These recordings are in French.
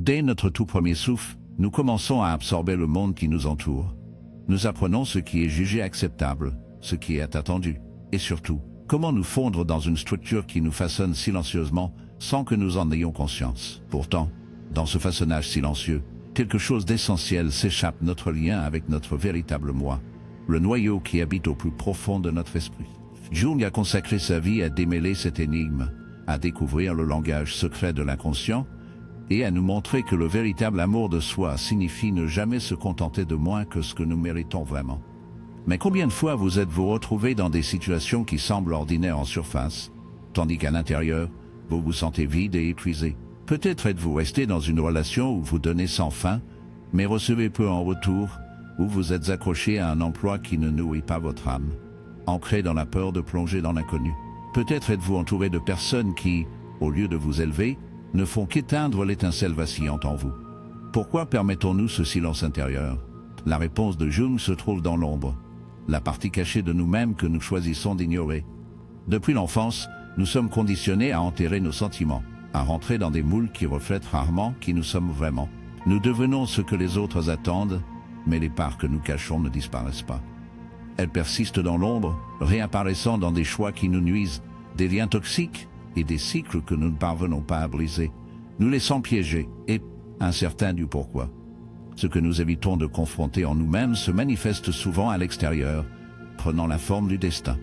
Dès notre tout premier souffle, nous commençons à absorber le monde qui nous entoure. Nous apprenons ce qui est jugé acceptable, ce qui est attendu, et surtout, comment nous fondre dans une structure qui nous façonne silencieusement, sans que nous en ayons conscience. Pourtant, dans ce façonnage silencieux, quelque chose d'essentiel s'échappe, notre lien avec notre véritable moi, le noyau qui habite au plus profond de notre esprit. Jung a consacré sa vie à démêler cette énigme, à découvrir le langage secret de l'inconscient, et à nous montrer que le véritable amour de soi signifie ne jamais se contenter de moins que ce que nous méritons vraiment. Mais combien de fois vous êtes-vous retrouvé dans des situations qui semblent ordinaires en surface, tandis qu'à l'intérieur, vous vous sentez vide et épuisé? Peut-être êtes-vous resté dans une relation où vous donnez sans fin, mais recevez peu en retour, où vous êtes accroché à un emploi qui ne nourrit pas votre âme, ancré dans la peur de plonger dans l'inconnu. Peut-être êtes-vous entouré de personnes qui, au lieu de vous élever, ne font qu'éteindre l'étincelle vacillante en vous. Pourquoi permettons-nous ce silence intérieur? La réponse de Jung se trouve dans l'ombre, la partie cachée de nous-mêmes que nous choisissons d'ignorer. Depuis l'enfance, nous sommes conditionnés à enterrer nos sentiments, à rentrer dans des moules qui reflètent rarement qui nous sommes vraiment. Nous devenons ce que les autres attendent, mais les parts que nous cachons ne disparaissent pas. Elles persistent dans l'ombre, réapparaissant dans des choix qui nous nuisent, des liens toxiques et des cycles que nous ne parvenons pas à briser, nous laissant piéger et incertains du pourquoi. Ce que nous évitons de confronter en nous-mêmes se manifeste souvent à l'extérieur, prenant la forme du destin.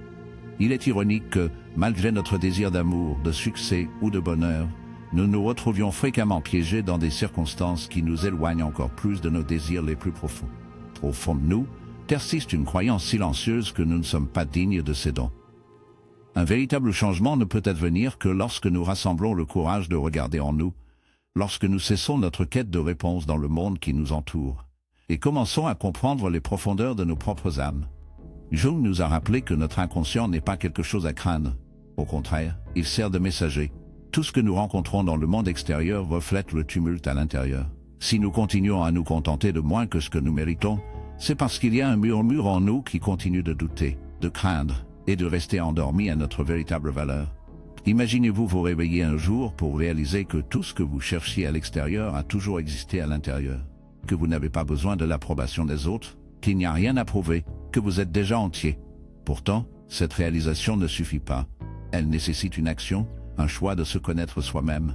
Il est ironique que, malgré notre désir d'amour, de succès ou de bonheur, nous nous retrouvions fréquemment piégés dans des circonstances qui nous éloignent encore plus de nos désirs les plus profonds. Au fond de nous, persiste une croyance silencieuse que nous ne sommes pas dignes de ces dons. Un véritable changement ne peut advenir que lorsque nous rassemblons le courage de regarder en nous, lorsque nous cessons notre quête de réponse dans le monde qui nous entoure, et commençons à comprendre les profondeurs de nos propres âmes. Jung nous a rappelé que notre inconscient n'est pas quelque chose à craindre. Au contraire, il sert de messager. Tout ce que nous rencontrons dans le monde extérieur reflète le tumulte à l'intérieur. Si nous continuons à nous contenter de moins que ce que nous méritons, c'est parce qu'il y a un murmure en nous qui continue de douter, de craindre, et de rester endormi à notre véritable valeur. Imaginez-vous vous réveiller un jour pour réaliser que tout ce que vous cherchiez à l'extérieur a toujours existé à l'intérieur, que vous n'avez pas besoin de l'approbation des autres, qu'il n'y a rien à prouver, que vous êtes déjà entier. Pourtant, cette réalisation ne suffit pas. Elle nécessite une action, un choix de se connaître soi-même,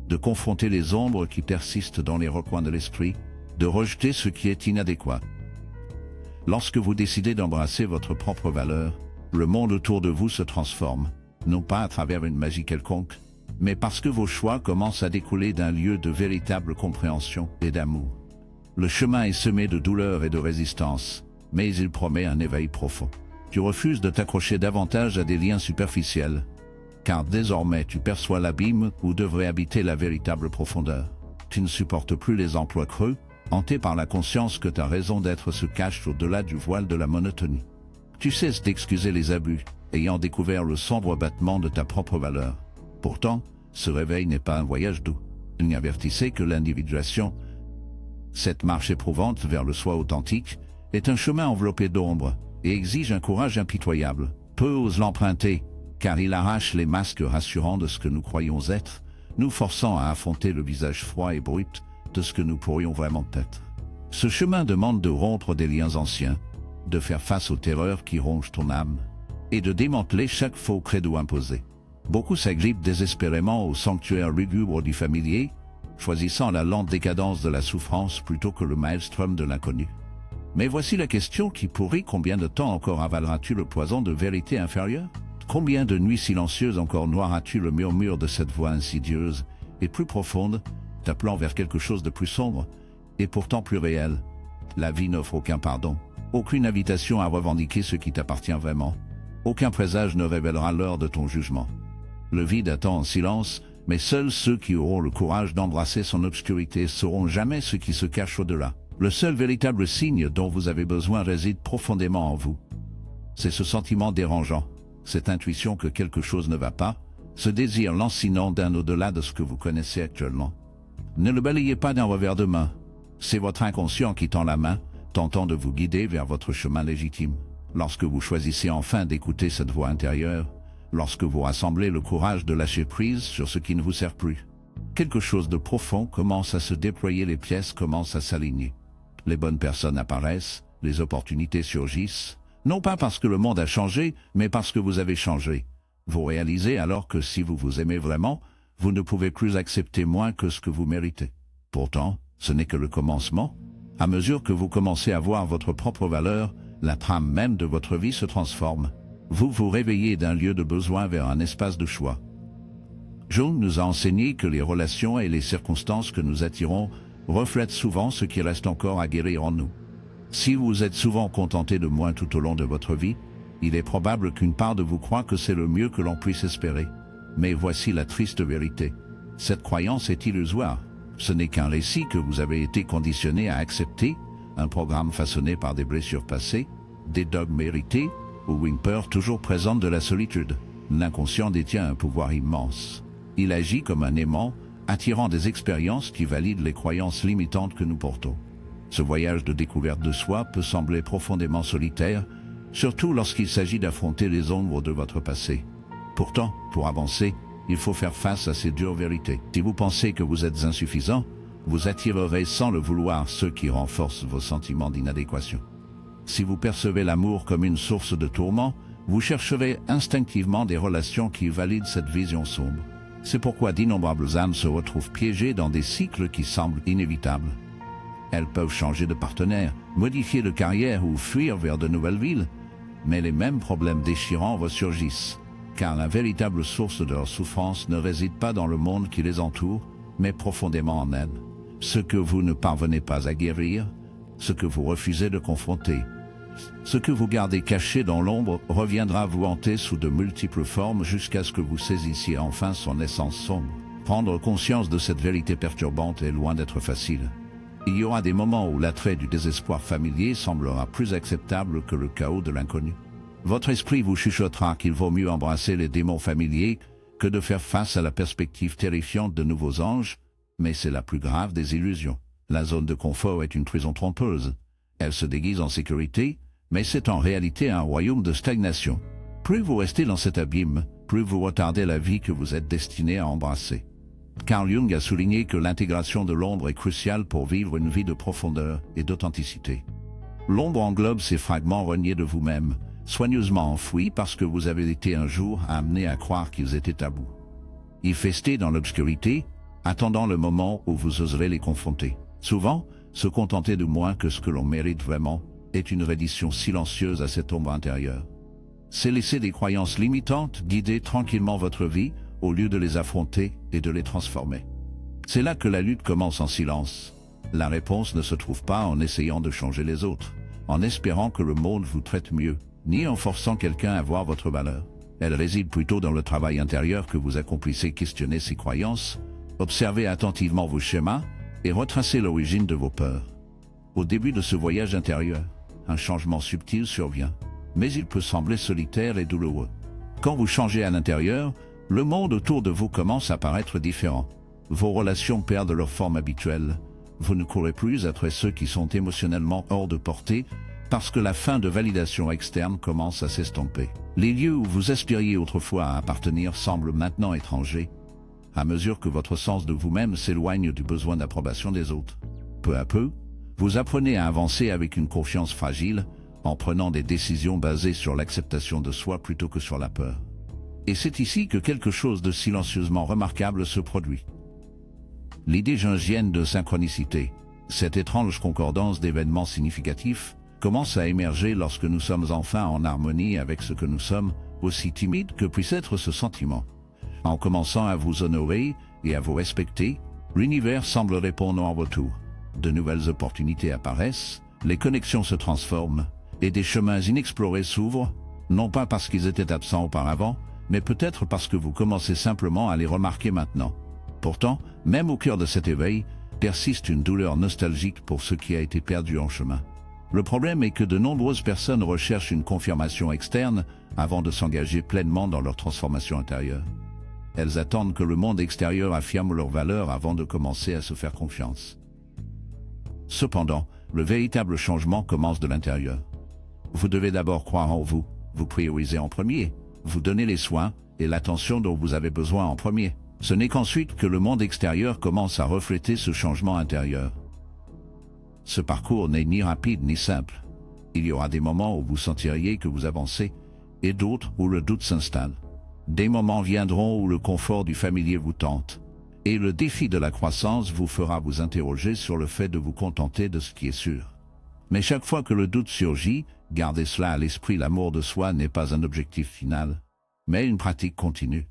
de confronter les ombres qui persistent dans les recoins de l'esprit, de rejeter ce qui est inadéquat. Lorsque vous décidez d'embrasser votre propre valeur, le monde autour de vous se transforme, non pas à travers une magie quelconque, mais parce que vos choix commencent à découler d'un lieu de véritable compréhension et d'amour. Le chemin est semé de douleur et de résistance, mais il promet un éveil profond. Tu refuses de t'accrocher davantage à des liens superficiels, car désormais tu perçois l'abîme où devrait habiter la véritable profondeur. Tu ne supportes plus les emplois creux, hanté par la conscience que ta raison d'être se cache au-delà du voile de la monotonie. Tu cesses d'excuser les abus, ayant découvert le sombre battement de ta propre valeur. Pourtant, ce réveil n'est pas un voyage doux. Il n'y avertissait que l'individuation. Cette marche éprouvante vers le soi authentique est un chemin enveloppé d'ombre et exige un courage impitoyable. Peu osent l'emprunter, car il arrache les masques rassurants de ce que nous croyons être, nous forçant à affronter le visage froid et brut de ce que nous pourrions vraiment être. Ce chemin demande de rompre des liens anciens, de faire face aux terreurs qui rongent ton âme, et de démanteler chaque faux credo imposé. Beaucoup s'agrippent désespérément au sanctuaire lugubre du familier, choisissant la lente décadence de la souffrance plutôt que le maelstrom de l'inconnu. Mais voici la question qui pourrit: combien de temps encore avaleras-tu le poison de vérité inférieure? Combien de nuits silencieuses encore noiras-tu le murmure de cette voix insidieuse et plus profonde, t'appelant vers quelque chose de plus sombre, et pourtant plus réel? La vie n'offre aucun pardon, aucune invitation à revendiquer ce qui t'appartient vraiment. Aucun présage ne révélera l'heure de ton jugement. Le vide attend en silence, mais seuls ceux qui auront le courage d'embrasser son obscurité sauront jamais ce qui se cache au-delà. Le seul véritable signe dont vous avez besoin réside profondément en vous. C'est ce sentiment dérangeant, cette intuition que quelque chose ne va pas, ce désir lancinant d'un au-delà de ce que vous connaissez actuellement. Ne le balayez pas d'un revers de main. C'est votre inconscient qui tend la main, tentant de vous guider vers votre chemin légitime. Lorsque vous choisissez enfin d'écouter cette voix intérieure, lorsque vous rassemblez le courage de lâcher prise sur ce qui ne vous sert plus, Quelque chose de profond commence à se déployer, les pièces commencent à s'aligner. Les bonnes personnes apparaissent, les opportunités surgissent, non pas parce que le monde a changé, mais parce que vous avez changé. Vous réalisez alors que si vous vous aimez vraiment, vous ne pouvez plus accepter moins que ce que vous méritez. Pourtant, ce n'est que le commencement. À mesure que vous commencez à voir votre propre valeur, la trame même de votre vie se transforme. Vous vous réveillez d'un lieu de besoin vers un espace de choix. Jung nous a enseigné que les relations et les circonstances que nous attirons reflètent souvent ce qui reste encore à guérir en nous. Si vous êtes souvent contenté de moins tout au long de votre vie, il est probable qu'une part de vous croit que c'est le mieux que l'on puisse espérer. Mais voici la triste vérité. Cette croyance est illusoire. Ce n'est qu'un récit que vous avez été conditionné à accepter, un programme façonné par des blessures passées, des dogmes hérités, ou une peur toujours présente de la solitude. L'inconscient détient un pouvoir immense. Il agit comme un aimant, attirant des expériences qui valident les croyances limitantes que nous portons. Ce voyage de découverte de soi peut sembler profondément solitaire, surtout lorsqu'il s'agit d'affronter les ombres de votre passé. Pourtant, pour avancer, il faut faire face à ces dures vérités. Si vous pensez que vous êtes insuffisant, vous attirerez sans le vouloir ceux qui renforcent vos sentiments d'inadéquation. Si vous percevez l'amour comme une source de tourment, vous chercherez instinctivement des relations qui valident cette vision sombre. C'est pourquoi d'innombrables âmes se retrouvent piégées dans des cycles qui semblent inévitables. Elles peuvent changer de partenaire, modifier de carrière ou fuir vers de nouvelles villes, mais les mêmes problèmes déchirants ressurgissent, car la véritable source de leur souffrance ne réside pas dans le monde qui les entoure, mais profondément en elles. Ce que vous ne parvenez pas à guérir, ce que vous refusez de confronter, ce que vous gardez caché dans l'ombre reviendra vous hanter sous de multiples formes jusqu'à ce que vous saisissiez enfin son essence sombre. Prendre conscience de cette vérité perturbante est loin d'être facile. Il y aura des moments où l'attrait du désespoir familier semblera plus acceptable que le chaos de l'inconnu. Votre esprit vous chuchotera qu'il vaut mieux embrasser les démons familiers que de faire face à la perspective terrifiante de nouveaux anges, mais c'est la plus grave des illusions. La zone de confort est une prison trompeuse. Elle se déguise en sécurité, mais c'est en réalité un royaume de stagnation. Plus vous restez dans cet abîme, plus vous retardez la vie que vous êtes destiné à embrasser. Carl Jung a souligné que l'intégration de l'ombre est cruciale pour vivre une vie de profondeur et d'authenticité. L'ombre englobe ces fragments reniés de vous-même, soigneusement enfouis parce que vous avez été un jour amené à croire qu'ils étaient tabous. Ils festaient dans l'obscurité, attendant le moment où vous oserez les confronter. Souvent, se contenter de moins que ce que l'on mérite vraiment est une reddition silencieuse à cette ombre intérieure. C'est laisser des croyances limitantes guider tranquillement votre vie au lieu de les affronter et de les transformer. C'est là que la lutte commence en silence. La réponse ne se trouve pas en essayant de changer les autres, en espérant que le monde vous traite mieux, ni en forçant quelqu'un à voir votre valeur. Elle réside plutôt dans le travail intérieur que vous accomplissez. Questionnez ces croyances, observez attentivement vos schémas et retracez l'origine de vos peurs. Au début de ce voyage intérieur, un changement subtil survient, mais il peut sembler solitaire et douloureux. Quand vous changez à l'intérieur, le monde autour de vous commence à paraître différent. Vos relations perdent leur forme habituelle. Vous ne courez plus après ceux qui sont émotionnellement hors de portée parce que la fin de validation externe commence à s'estomper. Les lieux où vous aspiriez autrefois à appartenir semblent maintenant étrangers, à mesure que votre sens de vous-même s'éloigne du besoin d'approbation des autres. Peu à peu, vous apprenez à avancer avec une confiance fragile, en prenant des décisions basées sur l'acceptation de soi plutôt que sur la peur. Et c'est ici que quelque chose de silencieusement remarquable se produit. L'idée jungienne de synchronicité, cette étrange concordance d'événements significatifs, commence à émerger lorsque nous sommes enfin en harmonie avec ce que nous sommes, aussi timide que puisse être ce sentiment. En commençant à vous honorer et à vous respecter, l'univers semble répondre en retour. De nouvelles opportunités apparaissent, les connexions se transforment, et des chemins inexplorés s'ouvrent, non pas parce qu'ils étaient absents auparavant, mais peut-être parce que vous commencez simplement à les remarquer maintenant. Pourtant, même au cœur de cet éveil, persiste une douleur nostalgique pour ce qui a été perdu en chemin. Le problème est que de nombreuses personnes recherchent une confirmation externe avant de s'engager pleinement dans leur transformation intérieure. Elles attendent que le monde extérieur affirme leur valeur avant de commencer à se faire confiance. Cependant, le véritable changement commence de l'intérieur. Vous devez d'abord croire en vous, vous prioriser en premier, vous donner les soins et l'attention dont vous avez besoin en premier. Ce n'est qu'ensuite que le monde extérieur commence à refléter ce changement intérieur. Ce parcours n'est ni rapide ni simple. Il y aura des moments où vous sentiriez que vous avancez et d'autres où le doute s'installe. Des moments viendront où le confort du familier vous tente et le défi de la croissance vous fera vous interroger sur le fait de vous contenter de ce qui est sûr. Mais chaque fois que le doute surgit, gardez cela à l'esprit, l'amour de soi n'est pas un objectif final, mais une pratique continue.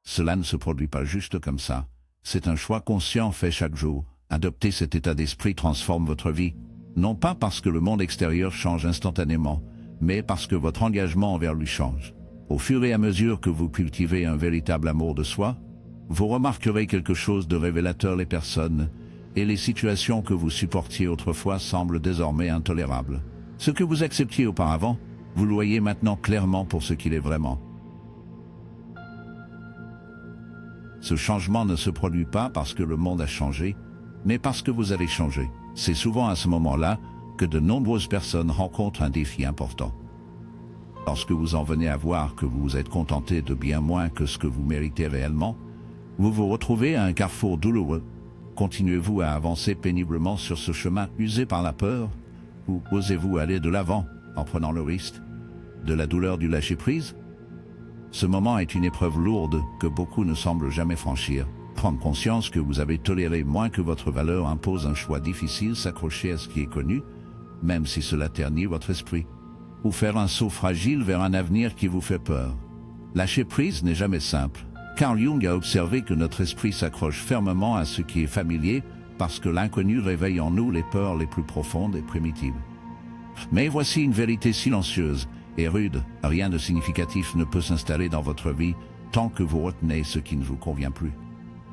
Cela ne se produit pas juste comme ça, c'est un choix conscient fait chaque jour. Adopter cet état d'esprit transforme votre vie, non pas parce que le monde extérieur change instantanément, mais parce que votre engagement envers lui change. Au fur et à mesure que vous cultivez un véritable amour de soi, vous remarquerez quelque chose de révélateur. Les personnes et les situations que vous supportiez autrefois semblent désormais intolérables. Ce que vous acceptiez auparavant, vous le voyez maintenant clairement pour ce qu'il est vraiment. Ce changement ne se produit pas parce que le monde a changé, mais parce que vous avez changé. C'est souvent à ce moment-là que de nombreuses personnes rencontrent un défi important. Lorsque vous en venez à voir que vous vous êtes contenté de bien moins que ce que vous méritez réellement, vous vous retrouvez à un carrefour douloureux. Continuez-vous à avancer péniblement sur ce chemin usé par la peur, ou osez-vous aller de l'avant en prenant le risque de la douleur du lâcher-prise? Ce moment est une épreuve lourde que beaucoup ne semblent jamais franchir. Prendre conscience que vous avez toléré moins que votre valeur impose un choix difficile, s'accrocher à ce qui est connu, même si cela ternit votre esprit, ou faire un saut fragile vers un avenir qui vous fait peur. Lâcher prise n'est jamais simple. Carl Jung a observé que notre esprit s'accroche fermement à ce qui est familier parce que l'inconnu réveille en nous les peurs les plus profondes et primitives. Mais voici une vérité silencieuse et rude. Rien de significatif ne peut s'installer dans votre vie tant que vous retenez ce qui ne vous convient plus.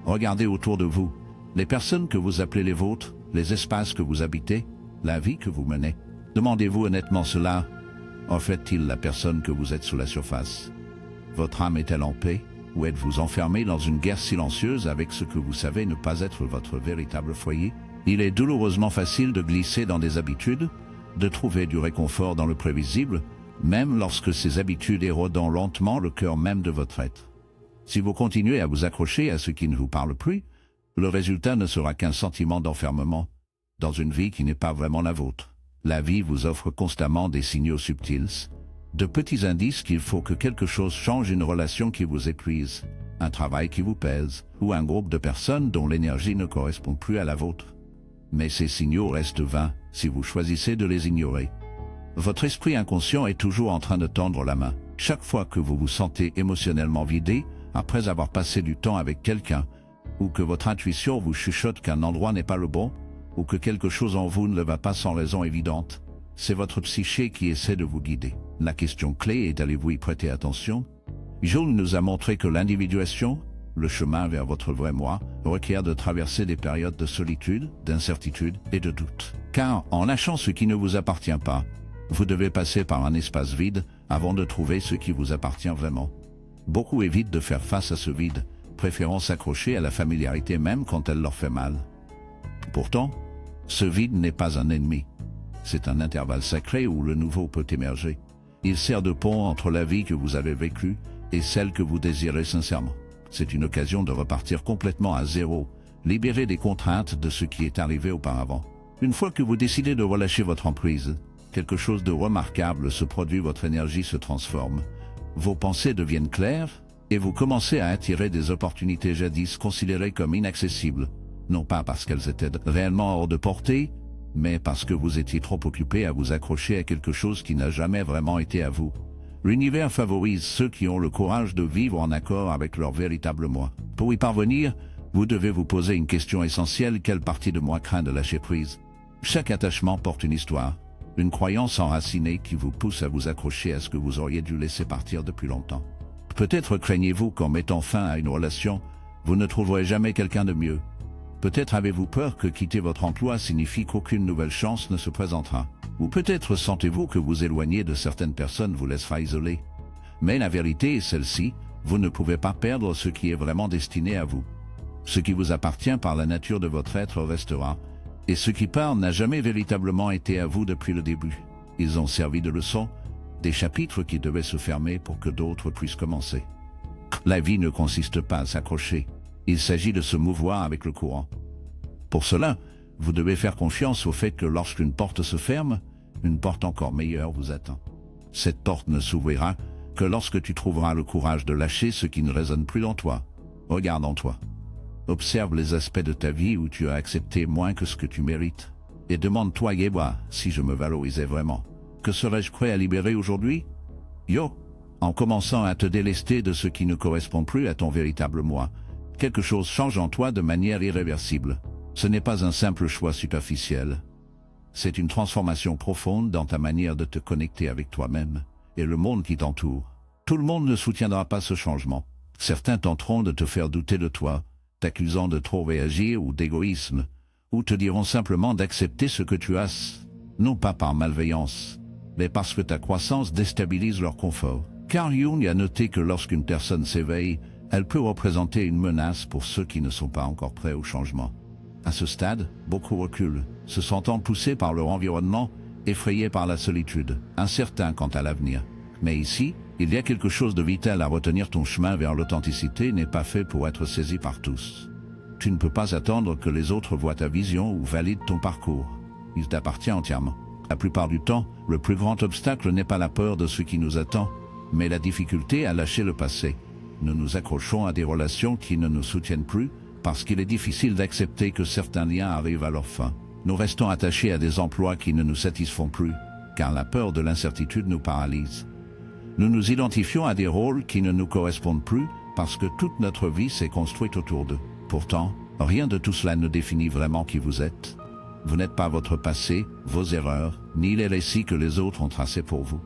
Regardez autour de vous, les personnes que vous appelez les vôtres, les espaces que vous habitez, la vie que vous menez. Demandez-vous honnêtement cela. Reflète-t-il la personne que vous êtes sous la surface? Votre âme est-elle en paix? Ou êtes-vous enfermé dans une guerre silencieuse avec ce que vous savez ne pas être votre véritable foyer? Il est douloureusement facile de glisser dans des habitudes, de trouver du réconfort dans le prévisible, même lorsque ces habitudes érodent lentement le cœur même de votre être. Si vous continuez à vous accrocher à ce qui ne vous parle plus, le résultat ne sera qu'un sentiment d'enfermement dans une vie qui n'est pas vraiment la vôtre. La vie vous offre constamment des signaux subtils, de petits indices qu'il faut que quelque chose change, une relation qui vous épuise, un travail qui vous pèse, ou un groupe de personnes dont l'énergie ne correspond plus à la vôtre. Mais ces signaux restent vains si vous choisissez de les ignorer. Votre esprit inconscient est toujours en train de tendre la main. Chaque fois que vous vous sentez émotionnellement vidé, après avoir passé du temps avec quelqu'un, ou que votre intuition vous chuchote qu'un endroit n'est pas le bon, ou que quelque chose en vous ne va pas sans raison évidente, c'est votre psyché qui essaie de vous guider. La question clé est: allez-vous y prêter attention? Jung nous a montré que l'individuation, le chemin vers votre vrai moi, requiert de traverser des périodes de solitude, d'incertitude et de doute. Car en lâchant ce qui ne vous appartient pas, vous devez passer par un espace vide avant de trouver ce qui vous appartient vraiment. Beaucoup évitent de faire face à ce vide, préférant s'accrocher à la familiarité même quand elle leur fait mal. Pourtant, ce vide n'est pas un ennemi. C'est un intervalle sacré où le nouveau peut émerger. Il sert de pont entre la vie que vous avez vécue et celle que vous désirez sincèrement. C'est une occasion de repartir complètement à zéro, libéré des contraintes de ce qui est arrivé auparavant. Une fois que vous décidez de relâcher votre emprise, quelque chose de remarquable se produit, votre énergie se transforme. Vos pensées deviennent claires et vous commencez à attirer des opportunités jadis considérées comme inaccessibles, non pas parce qu'elles étaient réellement hors de portée, mais parce que vous étiez trop occupé à vous accrocher à quelque chose qui n'a jamais vraiment été à vous. L'univers favorise ceux qui ont le courage de vivre en accord avec leur véritable moi. Pour y parvenir, vous devez vous poser une question essentielle: quelle partie de moi craint de lâcher prise? Chaque attachement porte une histoire, une croyance enracinée qui vous pousse à vous accrocher à ce que vous auriez dû laisser partir depuis longtemps. Peut-être craignez-vous qu'en mettant fin à une relation, vous ne trouverez jamais quelqu'un de mieux. Peut-être avez-vous peur que quitter votre emploi signifie qu'aucune nouvelle chance ne se présentera. Ou peut-être sentez-vous que vous éloigner de certaines personnes vous laissera isolé. Mais la vérité est celle-ci: vous ne pouvez pas perdre ce qui est vraiment destiné à vous. Ce qui vous appartient par la nature de votre être restera, et ce qui part n'a jamais véritablement été à vous depuis le début. Ils ont servi de leçon, des chapitres qui devaient se fermer pour que d'autres puissent commencer. La vie ne consiste pas à s'accrocher, Il s'agit de se mouvoir avec le courant. Pour cela, vous devez faire confiance au fait que lorsqu'une porte se ferme, une porte encore meilleure vous attend. Cette porte ne s'ouvrira que lorsque tu trouveras le courage de lâcher ce qui ne résonne plus en toi. Regarde en toi. Observe les aspects de ta vie où tu as accepté moins que ce que tu mérites. Et demande-toi, Yéba, si je me valorisais vraiment. Que serais-je prêt à libérer aujourd'hui? Yo! En commençant à te délester de ce qui ne correspond plus à ton véritable moi, quelque chose change en toi de manière irréversible. Ce n'est pas un simple choix superficiel. C'est une transformation profonde dans ta manière de te connecter avec toi-même et le monde qui t'entoure. Tout le monde ne soutiendra pas ce changement. Certains tenteront de te faire douter de toi, t'accusant de trop réagir ou d'égoïsme, ou te diront simplement d'accepter ce que tu as, non pas par malveillance, mais parce que ta croissance déstabilise leur confort. Carl Jung a noté que lorsqu'une personne s'éveille, elle peut représenter une menace pour ceux qui ne sont pas encore prêts au changement. À ce stade, beaucoup reculent, se sentant poussés par leur environnement, effrayés par la solitude, incertains quant à l'avenir. Mais ici, il y a quelque chose de vital à retenir. Ton chemin vers l'authenticité n'est pas fait pour être saisi par tous. Tu ne peux pas attendre que les autres voient ta vision ou valident ton parcours. Il t'appartient entièrement. La plupart du temps, le plus grand obstacle n'est pas la peur de ce qui nous attend, mais la difficulté à lâcher le passé. Nous nous accrochons à des relations qui ne nous soutiennent plus, parce qu'il est difficile d'accepter que certains liens arrivent à leur fin. Nous restons attachés à des emplois qui ne nous satisfont plus, car la peur de l'incertitude nous paralyse. Nous nous identifions à des rôles qui ne nous correspondent plus, parce que toute notre vie s'est construite autour d'eux. Pourtant, rien de tout cela ne définit vraiment qui vous êtes. Vous n'êtes pas votre passé, vos erreurs, ni les récits que les autres ont tracés pour vous.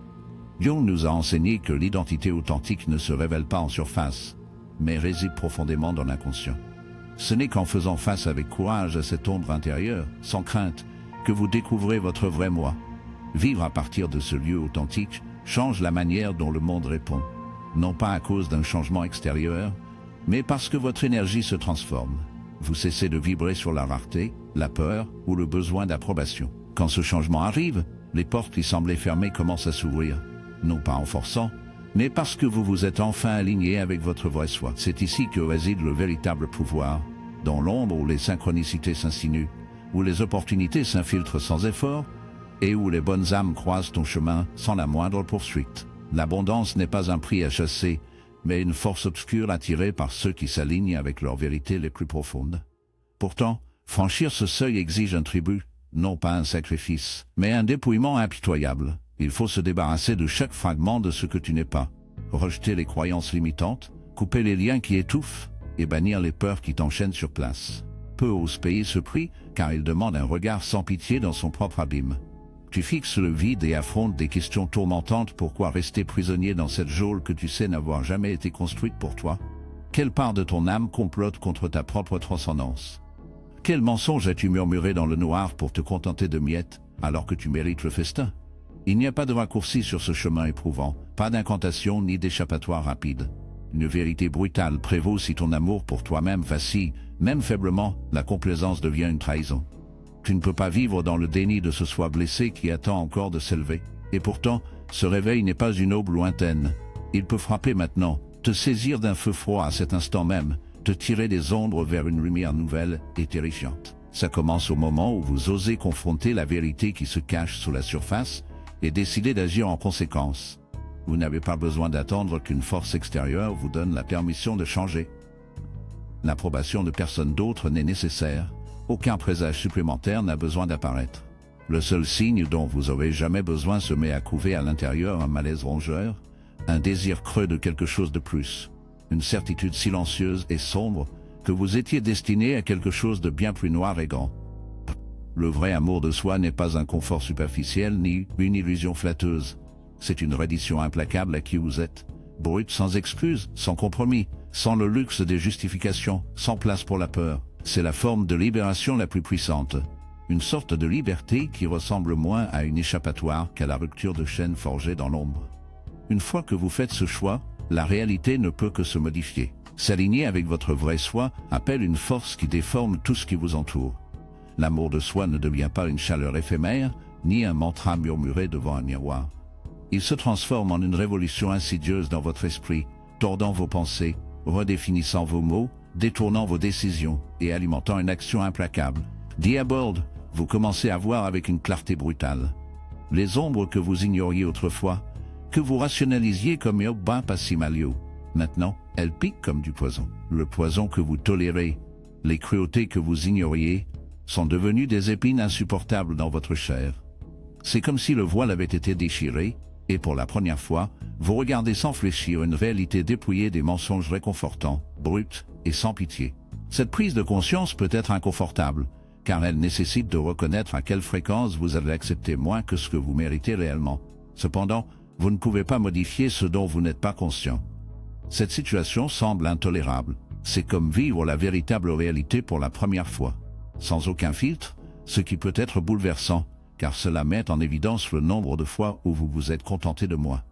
Jung nous a enseigné que l'identité authentique ne se révèle pas en surface, mais réside profondément dans l'inconscient. Ce n'est qu'en faisant face avec courage à cette ombre intérieure, sans crainte, que vous découvrez votre vrai moi. Vivre à partir de ce lieu authentique change la manière dont le monde répond, non pas à cause d'un changement extérieur, mais parce que votre énergie se transforme. Vous cessez de vibrer sur la rareté, la peur ou le besoin d'approbation. Quand ce changement arrive, les portes qui semblaient fermées commencent à s'ouvrir, non pas en forçant, mais parce que vous vous êtes enfin aligné avec votre vrai soi. C'est ici que réside le véritable pouvoir, dans l'ombre où les synchronicités s'insinuent, où les opportunités s'infiltrent sans effort, et où les bonnes âmes croisent ton chemin sans la moindre poursuite. L'abondance n'est pas un prix à chasser, mais une force obscure attirée par ceux qui s'alignent avec leurs vérités les plus profondes. Pourtant, franchir ce seuil exige un tribut, non pas un sacrifice, mais un dépouillement impitoyable. Il faut se débarrasser de chaque fragment de ce que tu n'es pas, rejeter les croyances limitantes, couper les liens qui étouffent, et bannir les peurs qui t'enchaînent sur place. Peu osent payer ce prix, car il demande un regard sans pitié dans son propre abîme. Tu fixes le vide et affrontes des questions tourmentantes. Pourquoi rester prisonnier dans cette geôle que tu sais n'avoir jamais été construite pour toi? Quelle part de ton âme complote contre ta propre transcendance? Quel mensonge as-tu murmuré dans le noir pour te contenter de miettes, alors que tu mérites le festin? Il n'y a pas de raccourci sur ce chemin éprouvant, pas d'incantation ni d'échappatoire rapide. Une vérité brutale prévaut. Si ton amour pour toi-même vacille, même faiblement, la complaisance devient une trahison. Tu ne peux pas vivre dans le déni de ce soi blessé qui attend encore de s'élever. Et pourtant, ce réveil n'est pas une aube lointaine. Il peut frapper maintenant, te saisir d'un feu froid à cet instant même, te tirer des ombres vers une lumière nouvelle et terrifiante. Ça commence au moment où vous osez confronter la vérité qui se cache sous la surface et décider d'agir en conséquence. Vous n'avez pas besoin d'attendre qu'une force extérieure vous donne la permission de changer. L'approbation de personne d'autre n'est nécessaire. Aucun présage supplémentaire n'a besoin d'apparaître. Le seul signe dont vous aurez jamais besoin se met à couver à l'intérieur un malaise rongeur, un désir creux de quelque chose de plus, une certitude silencieuse et sombre que vous étiez destiné à quelque chose de bien plus noir et grand. Le vrai amour de soi n'est pas un confort superficiel ni une illusion flatteuse. C'est une reddition implacable à qui vous êtes, brute, sans excuses, sans compromis, sans le luxe des justifications, sans place pour la peur. C'est la forme de libération la plus puissante. Une sorte de liberté qui ressemble moins à une échappatoire qu'à la rupture de chaînes forgées dans l'ombre. Une fois que vous faites ce choix, la réalité ne peut que se modifier. S'aligner avec votre vrai soi appelle une force qui déforme tout ce qui vous entoure. L'amour de soi ne devient pas une chaleur éphémère, ni un mantra murmuré devant un miroir. Il se transforme en une révolution insidieuse dans votre esprit, tordant vos pensées, redéfinissant vos mots, détournant vos décisions et alimentant une action implacable. Diabold, vous commencez à voir avec une clarté brutale. Les ombres que vous ignoriez autrefois, que vous rationalisiez comme ben pas si malio. Maintenant, elles piquent comme du poison. Le poison que vous tolérez, les cruautés que vous ignoriez, sont devenues des épines insupportables dans votre chair. C'est comme si le voile avait été déchiré, et pour la première fois, vous regardez sans fléchir une réalité dépouillée des mensonges réconfortants, bruts et sans pitié. Cette prise de conscience peut être inconfortable, car elle nécessite de reconnaître à quelle fréquence vous avez accepté moins que ce que vous méritez réellement. Cependant, vous ne pouvez pas modifier ce dont vous n'êtes pas conscient. Cette situation semble intolérable. C'est comme vivre la véritable réalité pour la première fois, sans aucun filtre, ce qui peut être bouleversant, car cela met en évidence le nombre de fois où vous vous êtes contenté de moi.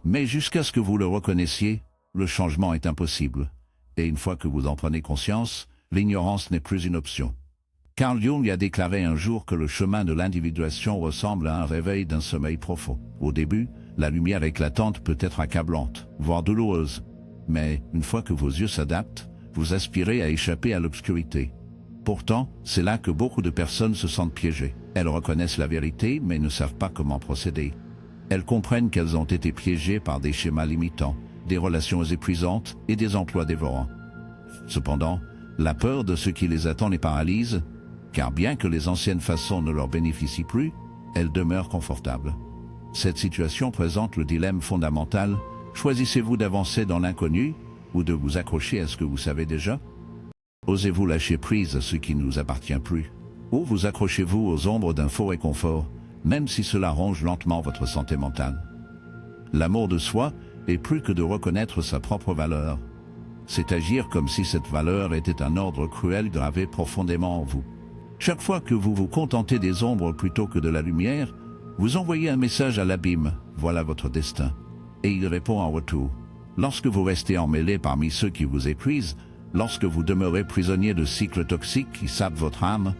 Mais jusqu'à ce que vous le reconnaissiez, le changement est impossible. Et une fois que vous en prenez conscience, l'ignorance n'est plus une option. Carl Jung a déclaré un jour que le chemin de l'individuation ressemble à un réveil d'un sommeil profond. Au début, la lumière éclatante peut être accablante, voire douloureuse. Mais, une fois que vos yeux s'adaptent, vous aspirez à échapper à l'obscurité. Pourtant, c'est là que beaucoup de personnes se sentent piégées. Elles reconnaissent la vérité, mais ne savent pas comment procéder. Elles comprennent qu'elles ont été piégées par des schémas limitants, des relations épuisantes et des emplois dévorants. Cependant, la peur de ce qui les attend les paralyse, car bien que les anciennes façons ne leur bénéficient plus, elles demeurent confortables. Cette situation présente le dilemme fondamental: choisissez-vous d'avancer dans l'inconnu ou de vous accrocher à ce que vous savez déjà? Osez-vous lâcher prise à ce qui ne vous appartient plus? Ou vous accrochez-vous aux ombres d'un faux réconfort, même si cela ronge lentement votre santé mentale? L'amour de soi est plus que de reconnaître sa propre valeur. C'est agir comme si cette valeur était un ordre cruel gravé profondément en vous. Chaque fois que vous vous contentez des ombres plutôt que de la lumière, vous envoyez un message à l'abîme: voilà votre destin. Et il répond en retour. Lorsque vous restez emmêlé parmi ceux qui vous épuisent, lorsque vous demeurez prisonnier de cycles toxiques qui sapent votre âme,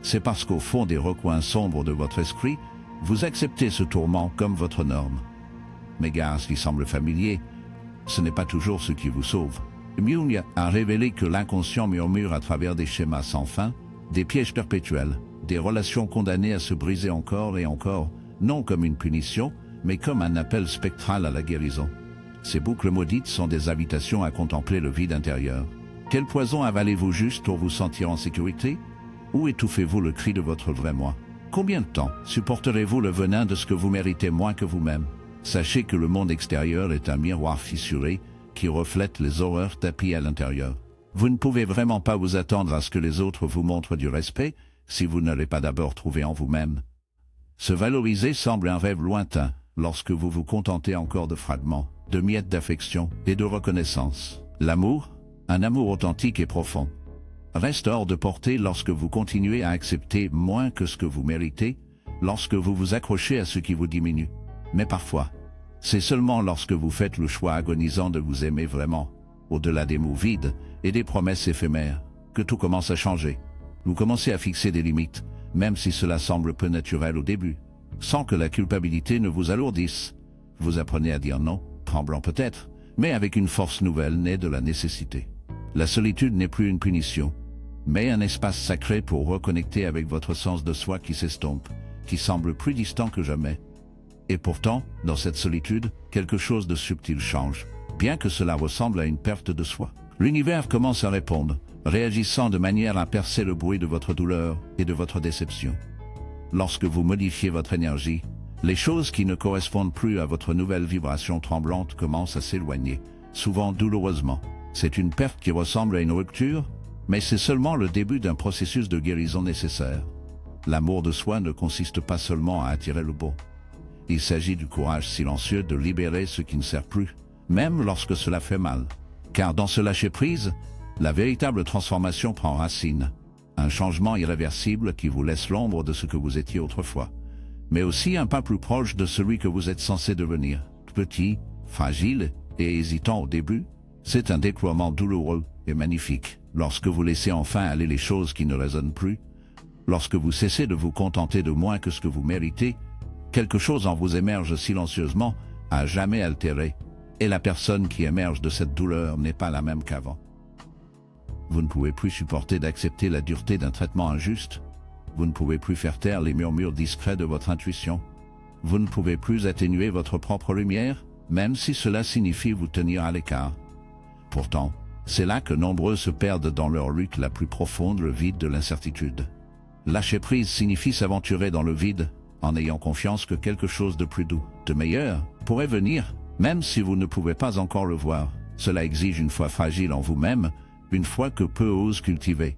c'est parce qu'au fond des recoins sombres de votre esprit, vous acceptez ce tourment comme votre norme. Mais gare, ce qui semble familier, ce n'est pas toujours ce qui vous sauve. Jung a révélé que l'inconscient murmure à travers des schémas sans fin, des pièges perpétuels, des relations condamnées à se briser encore et encore, non comme une punition, mais comme un appel spectral à la guérison. Ces boucles maudites sont des invitations à contempler le vide intérieur. Quel poison avalez-vous juste pour vous sentir en sécurité? Ou étouffez-vous le cri de votre vrai moi? Combien de temps supporterez-vous le venin de ce que vous méritez moins que vous-même? Sachez que le monde extérieur est un miroir fissuré qui reflète les horreurs tapies à l'intérieur. Vous ne pouvez vraiment pas vous attendre à ce que les autres vous montrent du respect si vous ne l'avez pas d'abord trouvé en vous-même. Se valoriser semble un rêve lointain lorsque vous vous contentez encore de fragments, de miettes d'affection et de reconnaissance. L'amour, un amour authentique et profond, reste hors de portée lorsque vous continuez à accepter moins que ce que vous méritez, lorsque vous vous accrochez à ce qui vous diminue. Mais parfois, c'est seulement lorsque vous faites le choix agonisant de vous aimer vraiment, au-delà des mots vides et des promesses éphémères, que tout commence à changer. Vous commencez à fixer des limites, même si cela semble peu naturel au début, sans que la culpabilité ne vous alourdisse. Vous apprenez à dire non, tremblant peut-être, mais avec une force nouvelle née de la nécessité. La solitude n'est plus une punition, mais un espace sacré pour reconnecter avec votre sens de soi qui s'estompe, qui semble plus distant que jamais. Et pourtant, dans cette solitude, quelque chose de subtil change, bien que cela ressemble à une perte de soi. L'univers commence à répondre, réagissant de manière à percer le bruit de votre douleur et de votre déception. Lorsque vous modifiez votre énergie, les choses qui ne correspondent plus à votre nouvelle vibration tremblante commencent à s'éloigner, souvent douloureusement. C'est une perte qui ressemble à une rupture, mais c'est seulement le début d'un processus de guérison nécessaire. L'amour de soi ne consiste pas seulement à attirer le beau. Il s'agit du courage silencieux de libérer ce qui ne sert plus, même lorsque cela fait mal. Car dans ce lâcher-prise, la véritable transformation prend racine. Un changement irréversible qui vous laisse l'ombre de ce que vous étiez autrefois, mais aussi un pas plus proche de celui que vous êtes censé devenir. Petit, fragile et hésitant au début, c'est un déploiement douloureux et magnifique. Lorsque vous laissez enfin aller les choses qui ne résonnent plus, lorsque vous cessez de vous contenter de moins que ce que vous méritez, quelque chose en vous émerge silencieusement, à jamais altéré, et la personne qui émerge de cette douleur n'est pas la même qu'avant. Vous ne pouvez plus supporter d'accepter la dureté d'un traitement injuste. Vous ne pouvez plus faire taire les murmures discrets de votre intuition. Vous ne pouvez plus atténuer votre propre lumière, même si cela signifie vous tenir à l'écart. Pourtant, c'est là que nombreux se perdent dans leur lutte la plus profonde, le vide de l'incertitude. Lâcher prise signifie s'aventurer dans le vide, en ayant confiance que quelque chose de plus doux, de meilleur, pourrait venir, même si vous ne pouvez pas encore le voir. Cela exige une foi fragile en vous-même, une foi que peu osent cultiver.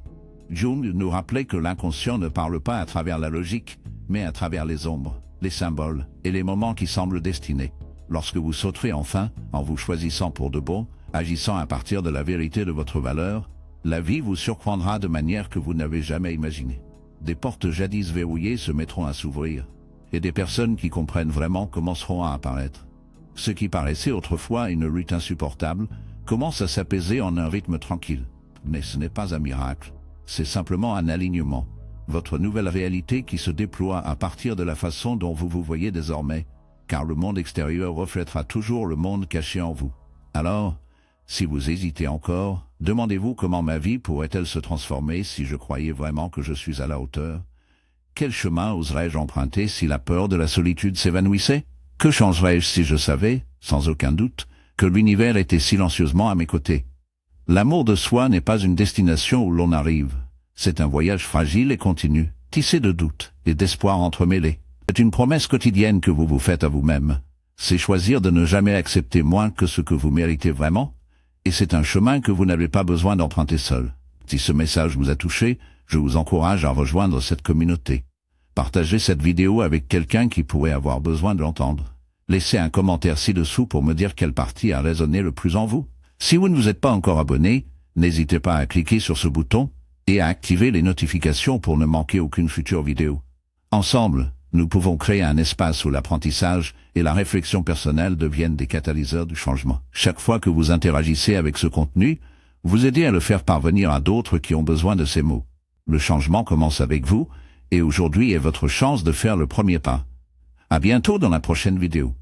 Jung nous rappelait que l'inconscient ne parle pas à travers la logique, mais à travers les ombres, les symboles et les moments qui semblent destinés. Lorsque vous sauterez enfin, en vous choisissant pour de bon, agissant à partir de la vérité de votre valeur, la vie vous surprendra de manière que vous n'avez jamais imaginée. Des portes jadis verrouillées se mettront à s'ouvrir, et des personnes qui comprennent vraiment commenceront à apparaître. Ce qui paraissait autrefois une lutte insupportable commence à s'apaiser en un rythme tranquille. Mais ce n'est pas un miracle, c'est simplement un alignement, votre nouvelle réalité qui se déploie à partir de la façon dont vous vous voyez désormais, car le monde extérieur reflètera toujours le monde caché en vous. Alors, si vous hésitez encore, demandez-vous comment ma vie pourrait-elle se transformer si je croyais vraiment que je suis à la hauteur? Quel chemin oserais-je emprunter si la peur de la solitude s'évanouissait? Que changerais-je si je savais, sans aucun doute, que l'univers était silencieusement à mes côtés? L'amour de soi n'est pas une destination où l'on arrive. C'est un voyage fragile et continu, tissé de doutes et d'espoirs entremêlés. C'est une promesse quotidienne que vous vous faites à vous-même. C'est choisir de ne jamais accepter moins que ce que vous méritez vraiment, et c'est un chemin que vous n'avez pas besoin d'emprunter seul. Si ce message vous a touché, je vous encourage à rejoindre cette communauté. Partagez cette vidéo avec quelqu'un qui pourrait avoir besoin de l'entendre. Laissez un commentaire ci-dessous pour me dire quelle partie a résonné le plus en vous. Si vous ne vous êtes pas encore abonné, n'hésitez pas à cliquer sur ce bouton et à activer les notifications pour ne manquer aucune future vidéo. Ensemble, nous pouvons créer un espace où l'apprentissage et la réflexion personnelle deviennent des catalyseurs du changement. Chaque fois que vous interagissez avec ce contenu, vous aidez à le faire parvenir à d'autres qui ont besoin de ces mots. Le changement commence avec vous, et aujourd'hui est votre chance de faire le premier pas. À bientôt dans la prochaine vidéo.